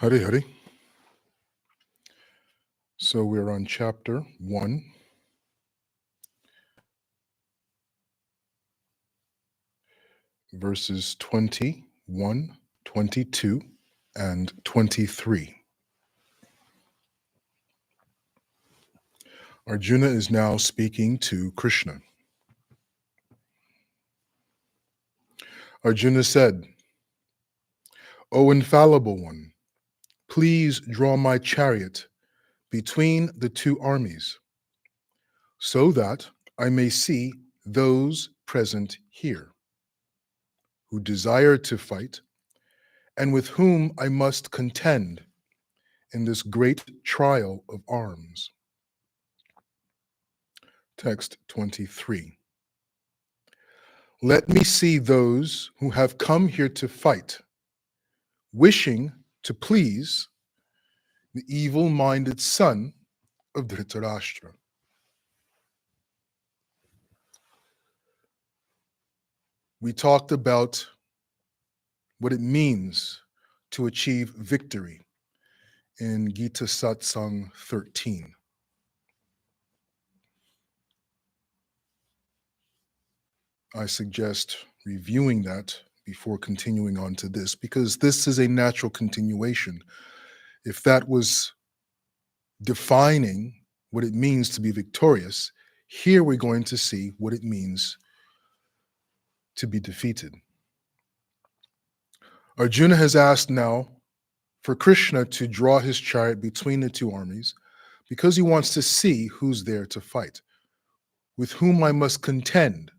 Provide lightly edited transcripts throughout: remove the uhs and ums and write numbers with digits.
Hari Hari. So we're on chapter 1. Verses 21, 22, and 23. Arjuna is now speaking to Krishna. Arjuna said, "O infallible one, please draw my chariot between the two armies, so that I may see those present here, who desire to fight, and with whom I must contend in this great trial of arms." Text 23. Let me see those who have come here to fight, wishing to please the evil-minded son of Dhritarashtra. We talked about what it means to achieve victory in Gita Satsang 13. I suggest reviewing that before continuing on to this, because this is a natural continuation. If that was defining what it means to be victorious, here we're going to see what it means to be defeated. Arjuna has asked now for Krishna to draw his chariot between the two armies because he wants to see who's there to fight. With whom I must contend,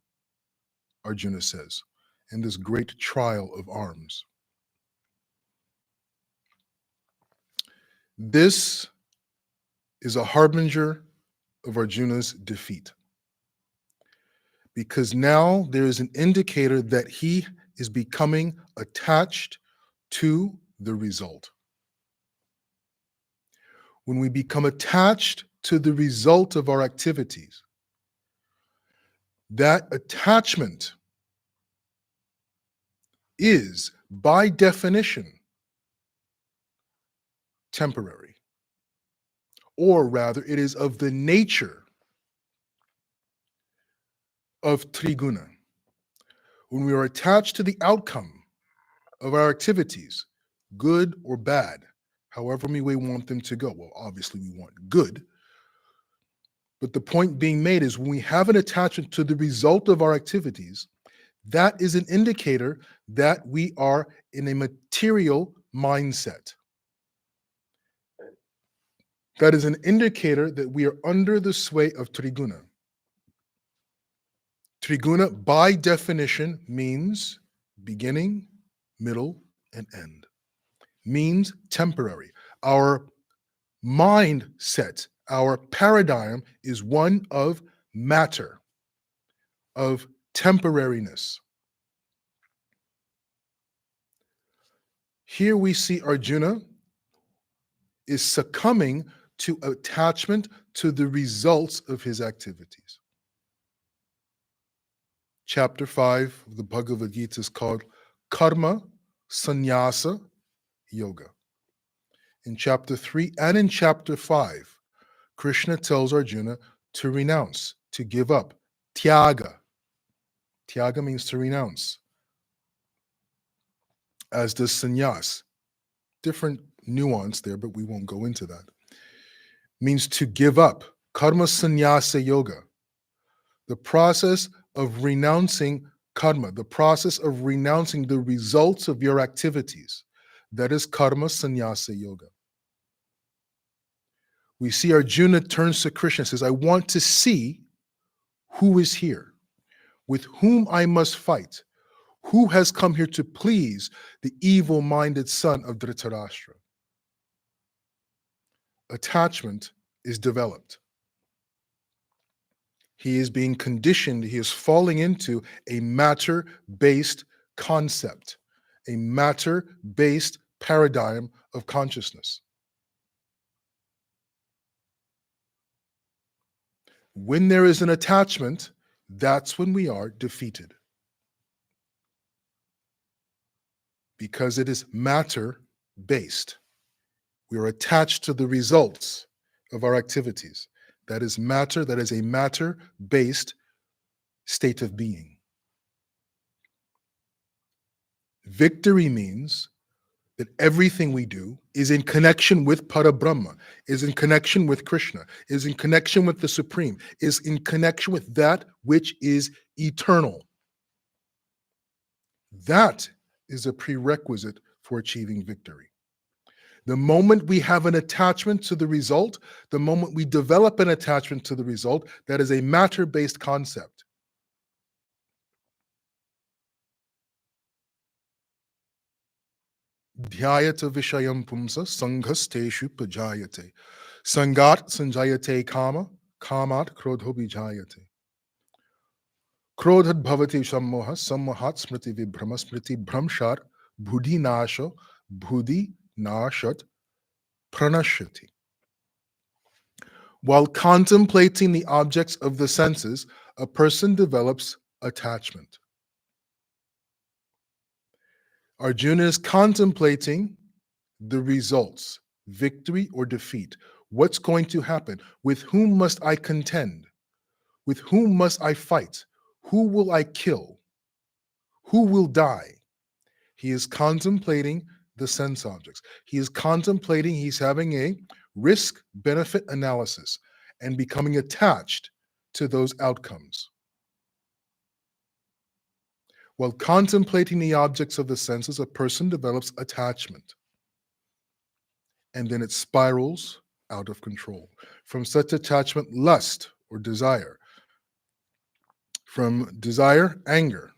Arjuna says, in this great trial of arms. This is a harbinger of Arjuna's defeat, because now there is an indicator that he is becoming attached to the result. When we become attached to the result of our activities, that attachment is, by definition, temporary. Or rather, it is of the nature of triguna. When we are attached to the outcome of our activities, good or bad, however we want them to go. Well, obviously we want good. But the point being made is when we have an attachment to the result of our activities, that is an indicator that we are in a material mindset. That is an indicator that we are under the sway of triguna. Triguna, by definition, means beginning, middle, and end. Means temporary. Our mindset, our paradigm is one of matter, of temporariness. Here we see Arjuna is succumbing to attachment to the results of his activities. Chapter 5 of the Bhagavad Gita is called Karma Sannyasa Yoga. In chapter 3 and in chapter 5, Krishna tells Arjuna to renounce, to give up, tyaga. Tyaga means to renounce, as does sannyas. Different nuance there, but we won't go into that. Means to give up, karma sannyasa yoga. The process of renouncing karma, the process of renouncing the results of your activities. That is karma sannyasa yoga. We see Arjuna turns to Krishna and says, I want to see who is here, with whom I must fight, who has come here to please the evil-minded son of Dhritarashtra. Attachment is developed. He is being conditioned, he is falling into a matter-based concept, a matter-based paradigm of consciousness. When there is an attachment, that's when we are defeated. Because it is matter-based. We are attached to the results of our activities. That is matter, that is a matter-based state of being. Victory means that everything we do is in connection with Parabrahma, is in connection with Krishna, is in connection with the Supreme, is in connection with that which is eternal. That is a prerequisite for achieving victory. The moment we have an attachment to the result, the moment we develop an attachment to the result, that is a matter-based concept. Dhyayata vishayam pumsa sanghasteshu pajayate. Sangat sanjayate kama, kamat krodho bijayate. Krodhat bhavati sammoha, sammohat smriti vibhrama, smriti bhramshar, buddhi nasho, buddhi nashat pranashyati. While contemplating the objects of the senses, a person develops attachment. Arjuna is contemplating the results, victory or defeat. What's going to happen? With whom must I contend? With whom must I fight? Who will I kill? Who will die? He is contemplating the sense objects. He is contemplating, he's having a risk-benefit analysis and becoming attached to those outcomes. While contemplating the objects of the senses, a person develops attachment. And then it spirals out of control. From such attachment, lust or desire. From desire, anger.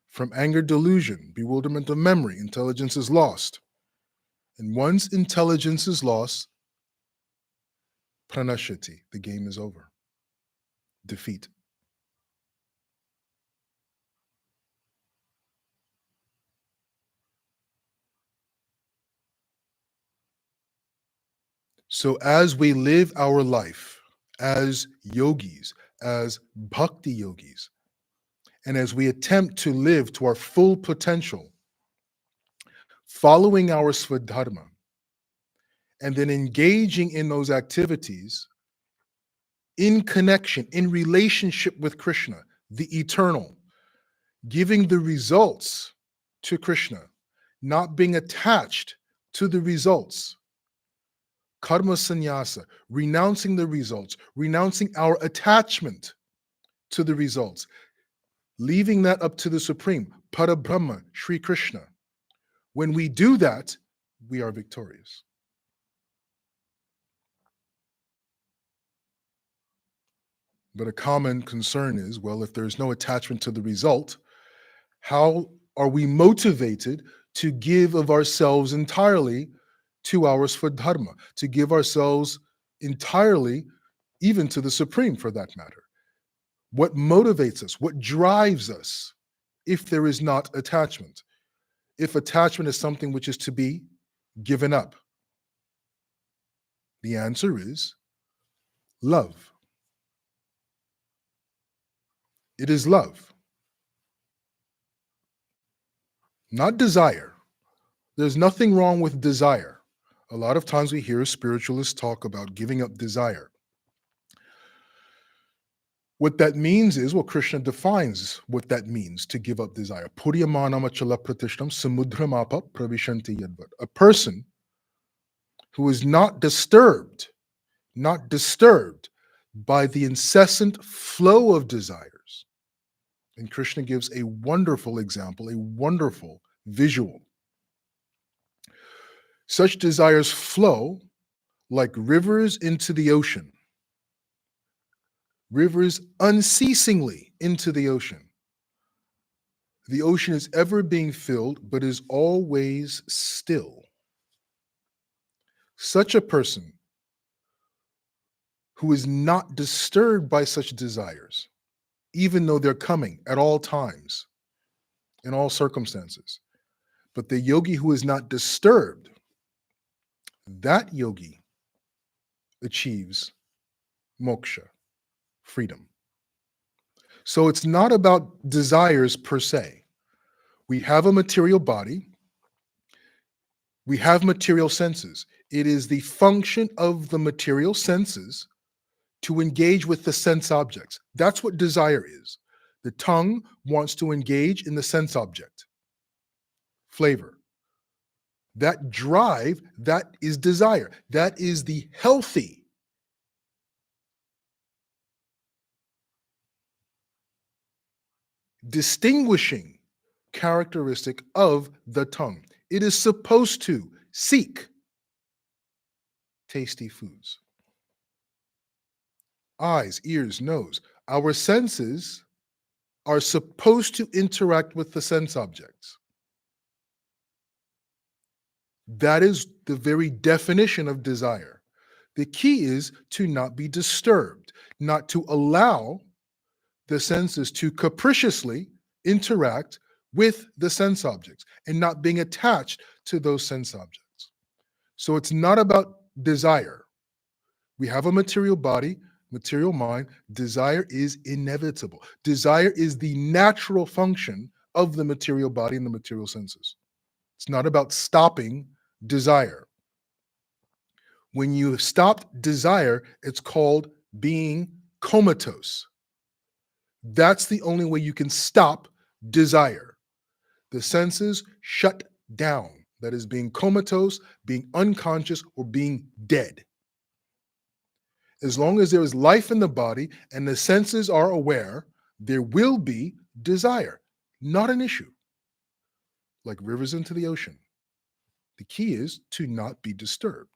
From anger, delusion, bewilderment of memory, intelligence is lost. And once intelligence is lost, pranashyati, the game is over. Defeat. So as we live our life as yogis, as bhakti yogis, and as we attempt to live to our full potential, following our swadharma, and then engaging in those activities in connection, in relationship with Krishna, the eternal, giving the results to Krishna, not being attached to the results. Karma sannyasa, renouncing the results, renouncing our attachment to the results, leaving that up to the Supreme, Parabrahma, Sri Krishna. When we do that, we are victorious. But a common concern is, well, if there's no attachment to the result, how are we motivated to give of ourselves entirely to our swadharma, to give ourselves entirely even to the Supreme for that matter? What motivates us? What drives us if there is not attachment? If attachment is something which is to be given up? The answer is love. It is love, not desire. There's nothing wrong with desire. A lot of times we hear spiritualists talk about giving up desire. What that means is, well, Krishna defines what that means to give up desire. Puryamanamachala pratishtam samudramapa pravishanti yadvat. A person who is not disturbed by the incessant flow of desires. And Krishna gives a wonderful example, a wonderful visual. Such desires flow like rivers into the ocean, rivers unceasingly into the ocean. The ocean is ever being filled, but is always still. Such a person who is not disturbed by such desires, even though they're coming at all times, in all circumstances. But the yogi who is not disturbed, that yogi achieves moksha, freedom. So it's not about desires per se. We have a material body. We have material senses. It is the function of the material senses to engage with the sense objects. That's what desire is. The tongue wants to engage in the sense object, flavor. That drive, that is desire. That is the healthy distinguishing characteristic of the tongue. It is supposed to seek tasty foods. Eyes, ears, nose. Our senses are supposed to interact with the sense objects. That is the very definition of desire. The key is to not be disturbed, not to allow the senses to capriciously interact with the sense objects and not being attached to those sense objects. So it's not about desire. We have a material body, material mind. Desire is inevitable. Desire is the natural function of the material body and the material senses. It's not about stopping desire. When you have stopped desire, it's called being comatose. That's the only way you can stop desire. The senses shut down. That is being comatose, being unconscious, or being dead. As long as there is life in the body and the senses are aware, there will be desire. Not an issue. Like rivers into the ocean. The key is to not be disturbed.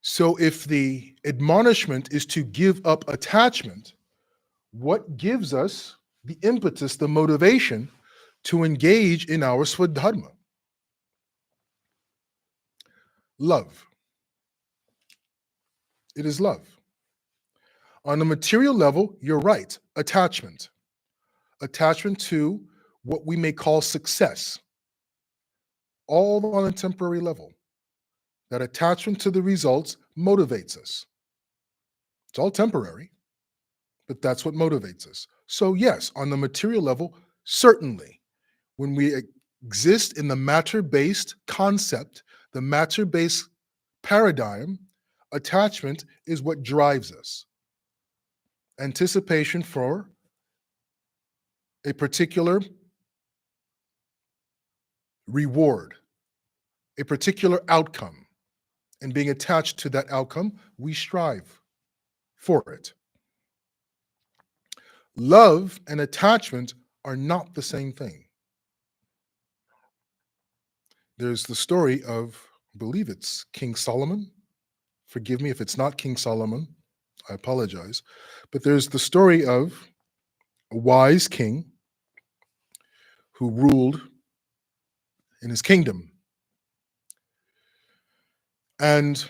So if the admonishment is to give up attachment, what gives us the impetus, the motivation to engage in our swadharma? Love. It is love. On a material level, you're right, attachment. Attachment to what we may call success, all on a temporary level. That attachment to the results motivates us. It's all temporary, but that's what motivates us. So yes, on the material level, certainly, when we exist in the matter-based concept, the matter-based paradigm, attachment is what drives us. Anticipation for a particular reward, a particular outcome, and being attached to that outcome, we strive for it. Love and attachment are not the same thing. There's the story of, I believe it's King Solomon. Forgive me if it's not King Solomon. I apologize. But there's the story of a wise king who ruled in his kingdom. And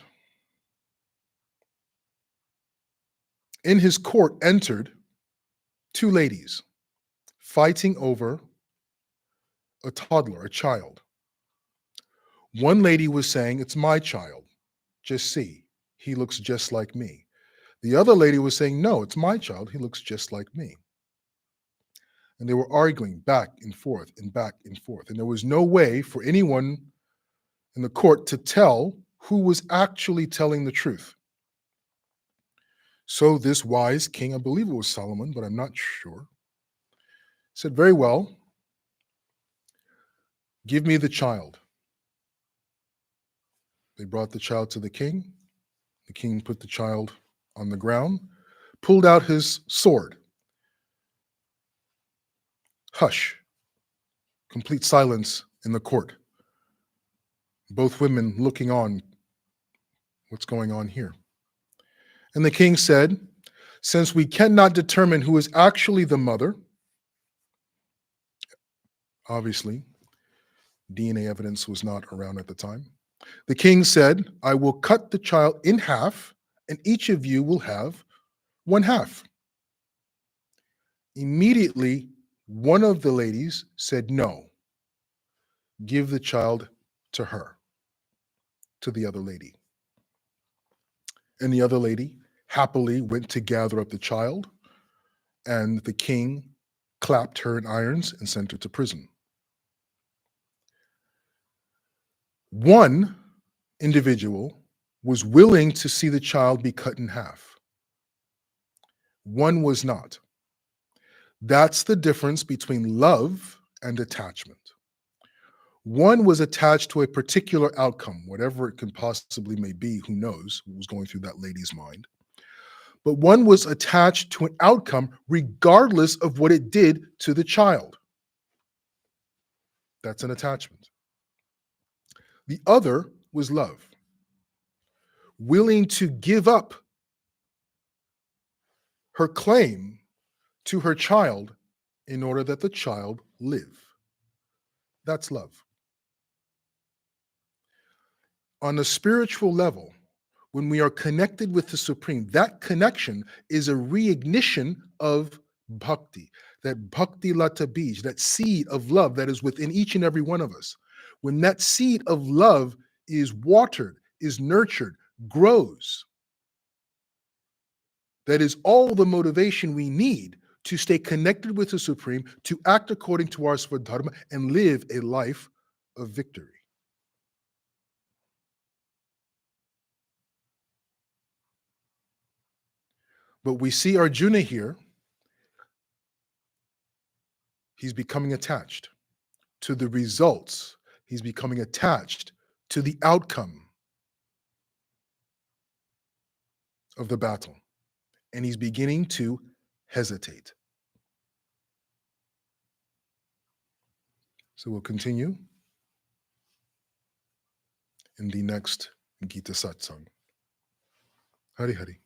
in his court entered two ladies fighting over a toddler, a child. One lady was saying, "It's my child. Just see, he looks just like me." The other lady was saying, "No, it's my child. He looks just like me." And they were arguing back and forth and back and forth. And there was no way for anyone in the court to tell who was actually telling the truth. So this wise king, I believe it was Solomon, but I'm not sure, said, "Very well, give me the child." They brought the child to the king. The king put the child on the ground, pulled out his sword. Hush. Complete silence in the court. Both women looking on. What's going on here? And the king said, "Since we cannot determine who is actually the mother," obviously, DNA evidence was not around at the time. The king said, "I will cut the child in half, and each of you will have one half." Immediately, one of the ladies said, "No, give the child to her," to the other lady. And the other lady happily went to gather up the child, and the king clapped her in irons, and sent her to prison. One individual was willing to see the child be cut in half. One was not. That's the difference between love and attachment. One was attached to a particular outcome, whatever it can possibly may be, who knows what was going through that lady's mind. But one was attached to an outcome regardless of what it did to the child. That's an attachment. The other was love, willing to give up her claim to her child in order that the child live. That's love. On a spiritual level, when we are connected with the Supreme, that connection is a reignition of bhakti, that bhakti lata bij, that seed of love that is within each and every one of us. When that seed of love is watered, is nurtured, grows, that is all the motivation we need to stay connected with the Supreme, to act according to our Swadharma, and live a life of victory. But we see Arjuna here, he's becoming attached to the results. He's becoming attached to the outcome of the battle. And he's beginning to hesitate. So we'll continue in the next Gita Satsang. Hari Hari.